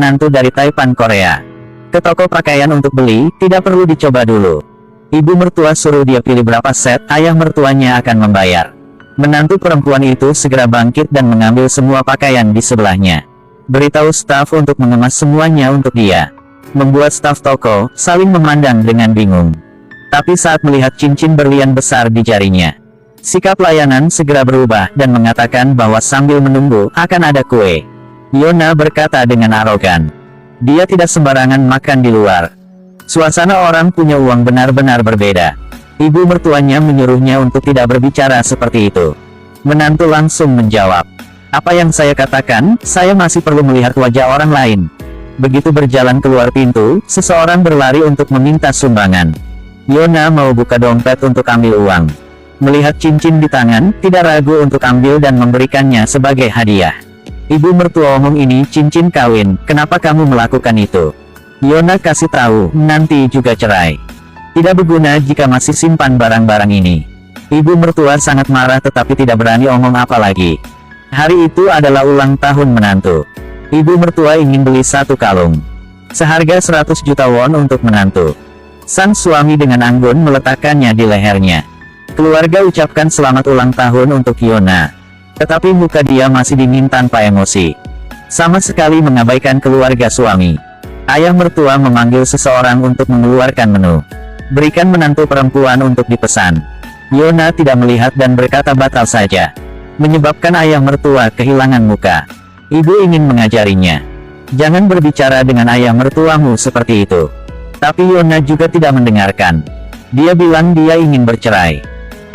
menantu dari Taipan Korea. Ke toko pakaian untuk beli, tidak perlu dicoba dulu. Ibu mertua suruh dia pilih berapa set, ayah mertuanya akan membayar. Menantu perempuan itu segera bangkit dan mengambil semua pakaian di sebelahnya. Beritahu staf untuk mengemas semuanya untuk dia. Membuat staf toko saling memandang dengan bingung. Tapi saat melihat cincin berlian besar di jarinya, sikap pelayanan segera berubah dan mengatakan bahwa sambil menunggu akan ada kue. Yona berkata dengan arogan, dia tidak sembarangan makan di luar. Suasana orang punya uang benar-benar berbeda. Ibu mertuanya menyuruhnya untuk tidak berbicara seperti itu. Menantu langsung menjawab, apa yang saya katakan, saya masih perlu melihat wajah orang lain. Begitu berjalan keluar pintu, seseorang berlari untuk meminta sumbangan. Yona mau buka dompet untuk ambil uang. Melihat cincin di tangan, tidak ragu untuk ambil dan memberikannya sebagai hadiah. Ibu mertua omong ini cincin kawin, kenapa kamu melakukan itu? Yona kasih tahu, nanti juga cerai. Tidak berguna jika masih simpan barang-barang ini. Ibu mertua sangat marah tetapi tidak berani omong apa lagi. Hari itu adalah ulang tahun menantu. Ibu mertua ingin beli satu kalung seharga 100 juta won untuk menantu. Sang suami dengan anggun meletakkannya di lehernya. Keluarga ucapkan selamat ulang tahun untuk Yona. Tetapi muka dia masih dingin tanpa emosi. Sama sekali mengabaikan keluarga suami. Ayah mertua memanggil seseorang untuk mengeluarkan menu. Berikan menantu perempuan untuk dipesan. Yona tidak melihat dan berkata batal saja. Menyebabkan ayah mertua kehilangan muka. Ibu ingin mengajarinya. Jangan berbicara dengan ayah mertuamu seperti itu. Tapi Yona juga tidak mendengarkan. Dia bilang dia ingin bercerai.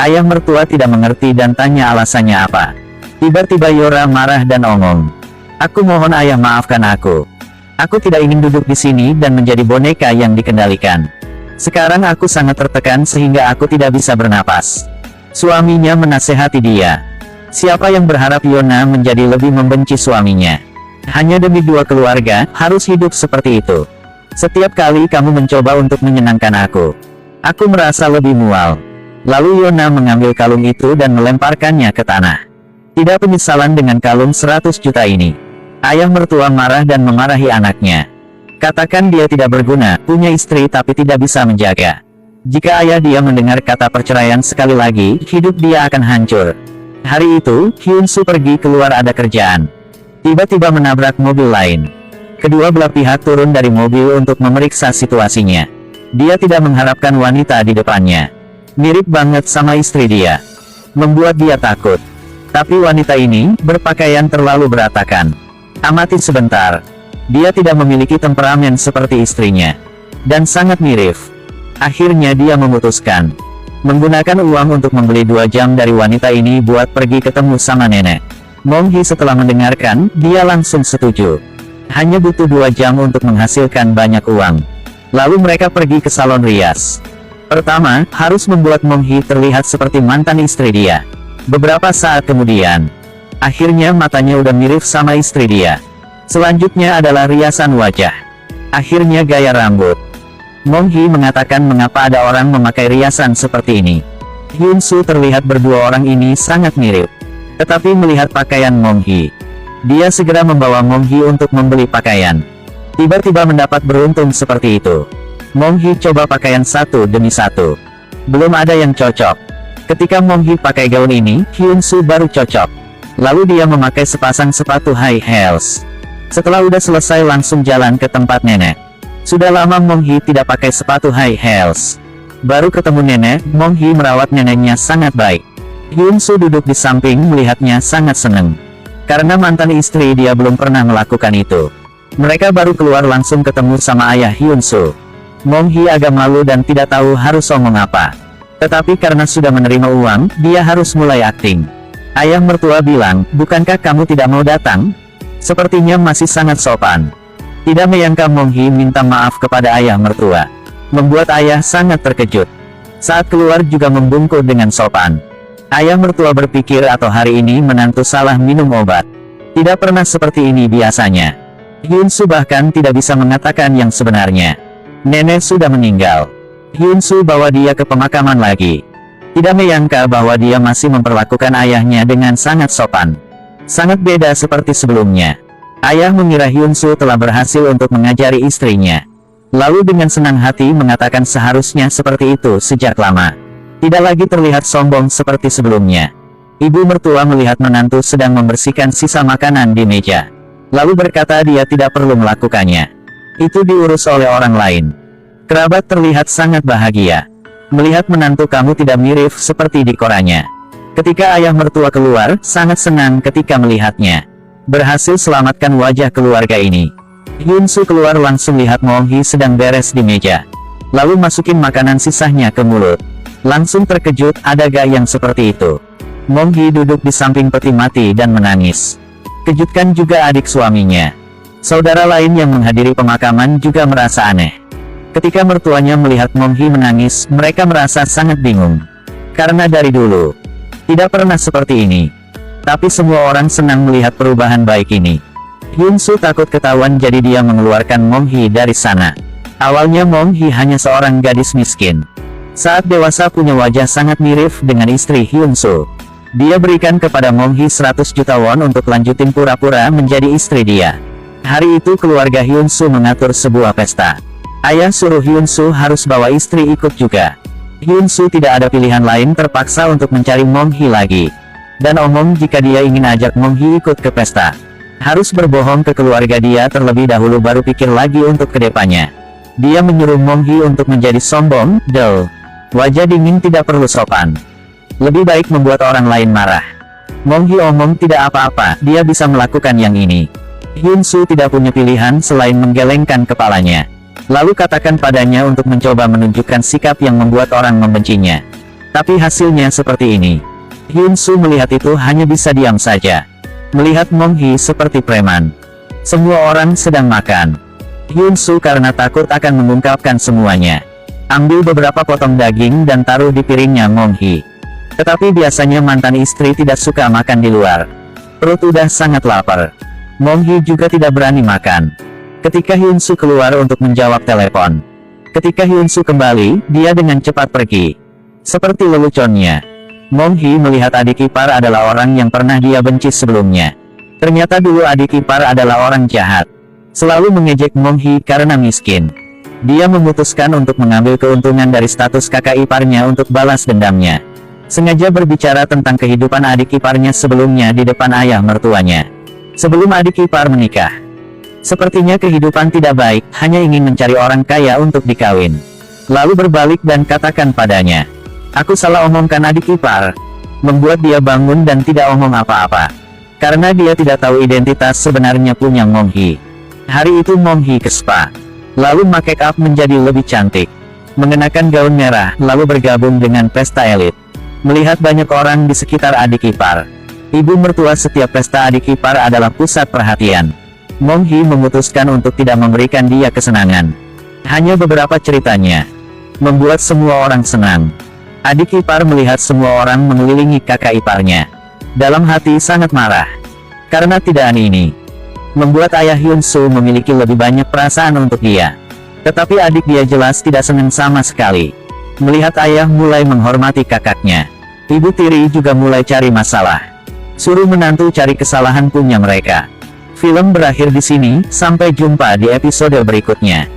Ayah mertua tidak mengerti dan tanya alasannya apa. Tiba-tiba Yora marah dan omong. Aku mohon ayah maafkan aku. Aku tidak ingin duduk di sini dan menjadi boneka yang dikendalikan. Sekarang aku sangat tertekan sehingga aku tidak bisa bernapas. Suaminya menasehati dia. Siapa yang berharap Yona menjadi lebih membenci suaminya? Hanya demi dua keluarga, harus hidup seperti itu. Setiap kali kamu mencoba untuk menyenangkan aku merasa lebih mual. Lalu Yona mengambil kalung itu dan melemparkannya ke tanah. Tidak penyesalan dengan kalung 100 juta ini. Ayah mertua marah dan memarahi anaknya. Katakan dia tidak berguna, punya istri tapi tidak bisa menjaga. Jika ayah dia mendengar kata perceraian sekali lagi, hidup dia akan hancur. Hari itu, Hyun Soo pergi keluar ada kerjaan. Tiba-tiba menabrak mobil lain. Kedua belah pihak turun dari mobil untuk memeriksa situasinya. Dia tidak mengharapkan wanita di depannya. Mirip banget sama istri dia. Membuat dia takut. Tapi wanita ini, berpakaian terlalu berantakan. Amati sebentar. Dia tidak memiliki temperamen seperti istrinya. Dan sangat mirip. Akhirnya dia memutuskan. Menggunakan uang untuk membeli 2 jam dari wanita ini buat pergi ketemu sama nenek. Mong Hee setelah mendengarkan, dia langsung setuju. Hanya butuh 2 jam untuk menghasilkan banyak uang. Lalu mereka pergi ke salon rias. Pertama, harus membuat Mong Hee terlihat seperti mantan istri dia. Beberapa saat kemudian, akhirnya matanya udah mirip sama istri dia. Selanjutnya adalah riasan wajah. Akhirnya gaya rambut. Mong Hee mengatakan mengapa ada orang memakai riasan seperti ini. Hyun Soo terlihat berdua orang ini sangat mirip. Tetapi melihat pakaian Mong Hee, dia segera membawa Mong Hee untuk membeli pakaian. Tiba-tiba mendapat beruntung seperti itu. Mong Hee coba pakaian satu demi satu. Belum ada yang cocok. Ketika Mong Hee pakai gaun ini, Hyun Soo baru cocok. Lalu dia memakai sepasang sepatu high heels. Setelah udah selesai langsung jalan ke tempat nenek. Sudah lama Mong Hee tidak pakai sepatu high heels. Baru ketemu nenek, Mong Hee merawat neneknya sangat baik. Hyun Soo duduk di samping melihatnya sangat senang. Karena mantan istri dia belum pernah melakukan itu. Mereka baru keluar langsung ketemu sama ayah Hyun Soo. Mong Hee agak malu dan tidak tahu harus ngomong apa. Tetapi karena sudah menerima uang, dia harus mulai akting. Ayah mertua bilang, bukankah kamu tidak mau datang? Sepertinya masih sangat sopan. Tidak menyangka Mong Hee minta maaf kepada ayah mertua. Membuat ayah sangat terkejut. Saat keluar juga membungkuk dengan sopan. Ayah mertua berpikir atau hari ini menantu salah minum obat. Tidak pernah seperti ini biasanya. Hyun Soo bahkan tidak bisa mengatakan yang sebenarnya. Nenek sudah meninggal. Hyun Soo bawa dia ke pemakaman lagi. Tidak menyangka bahwa dia masih memperlakukan ayahnya dengan sangat sopan. Sangat beda seperti sebelumnya. Ayah mengira Hyun Soo telah berhasil untuk mengajari istrinya. Lalu dengan senang hati mengatakan seharusnya seperti itu sejak lama. Tidak lagi terlihat sombong seperti sebelumnya. Ibu mertua melihat menantu sedang membersihkan sisa makanan di meja. Lalu berkata dia tidak perlu melakukannya. Itu diurus oleh orang lain. Kerabat terlihat sangat bahagia. Melihat menantu kamu tidak mirip seperti di korannya. Ketika ayah mertua keluar, sangat senang ketika melihatnya. Berhasil selamatkan wajah keluarga ini. Hyun Soo keluar langsung lihat Mong Hee sedang beres di meja. Lalu masukin makanan sisanya ke mulut. Langsung terkejut, ada gak yang seperti itu. Mong Hee duduk di samping peti mati dan menangis. Kejutkan juga adik suaminya. Saudara lain yang menghadiri pemakaman juga merasa aneh. Ketika mertuanya melihat Mong Hee menangis, mereka merasa sangat bingung. Karena dari dulu, tidak pernah seperti ini. Tapi semua orang senang melihat perubahan baik ini. Hyun Soo takut ketahuan jadi dia mengeluarkan Mong Hee dari sana. Awalnya Mong Hee hanya seorang gadis miskin. Saat dewasa punya wajah sangat mirip dengan istri Hyun Soo. Dia berikan kepada Mong Hee 100 juta won untuk lanjutin pura-pura menjadi istri dia. Hari itu keluarga Hyun Soo mengatur sebuah pesta. Ayah suruh Hyun Soo harus bawa istri ikut juga. Hyun Soo tidak ada pilihan lain, terpaksa untuk mencari Mong Hee lagi. Dan omong jika dia ingin ajak Mong Hee ikut ke pesta. Harus berbohong ke keluarga dia terlebih dahulu baru pikir lagi untuk kedepannya. Dia menyuruh Mong Hee untuk menjadi sombong, dull. Wajah dingin tidak perlu sopan. Lebih baik membuat orang lain marah. Mong Hee omong tidak apa-apa, dia bisa melakukan yang ini. Hyun Soo tidak punya pilihan selain menggelengkan kepalanya. Lalu katakan padanya untuk mencoba menunjukkan sikap yang membuat orang membencinya. Tapi hasilnya seperti ini. Hyun Soo melihat itu hanya bisa diam saja. Melihat Mong Hee seperti preman. Semua orang sedang makan. Hyun Soo karena takut akan mengungkapkan semuanya. Ambil beberapa potong daging dan taruh di piringnya Mong Hee. Tetapi biasanya mantan istri tidak suka makan di luar. Perut udah sangat lapar. Mong Hee juga tidak berani makan. Ketika Hyun Soo keluar untuk menjawab telepon. Ketika Hyun Soo kembali, dia dengan cepat pergi. Seperti leluconnya. Mong Hee melihat adik ipar adalah orang yang pernah dia benci sebelumnya. Ternyata dulu adik ipar adalah orang jahat. Selalu mengejek Mong Hee karena miskin. Dia memutuskan untuk mengambil keuntungan dari status kakak iparnya untuk balas dendamnya. Sengaja berbicara tentang kehidupan adik iparnya sebelumnya di depan ayah mertuanya. Sebelum adik ipar menikah. Sepertinya kehidupan tidak baik, hanya ingin mencari orang kaya untuk dikawin. Lalu berbalik dan katakan padanya. Aku salah omongkan adik ipar. Membuat dia bangun dan tidak omong apa-apa. Karena dia tidak tahu identitas sebenarnya punya Mong Hee. Hari itu Mong Hee ke spa. Lalu make up menjadi lebih cantik. Mengenakan gaun merah, lalu bergabung dengan pesta elit. Melihat banyak orang di sekitar adik ipar. Ibu mertua setiap pesta adik ipar adalah pusat perhatian. Mong Hee memutuskan untuk tidak memberikan dia kesenangan. Hanya beberapa ceritanya. Membuat semua orang senang. Adik ipar melihat semua orang mengelilingi kakak iparnya. Dalam hati sangat marah. Karena tidak ini. Membuat ayah Hyun Soo memiliki lebih banyak perasaan untuk dia. Tetapi adik dia jelas tidak senang sama sekali. Melihat ayah mulai menghormati kakaknya. Ibu tiri juga mulai cari masalah. Suruh menantu cari kesalahan punya mereka. Film berakhir di sini, sampai jumpa di episode berikutnya.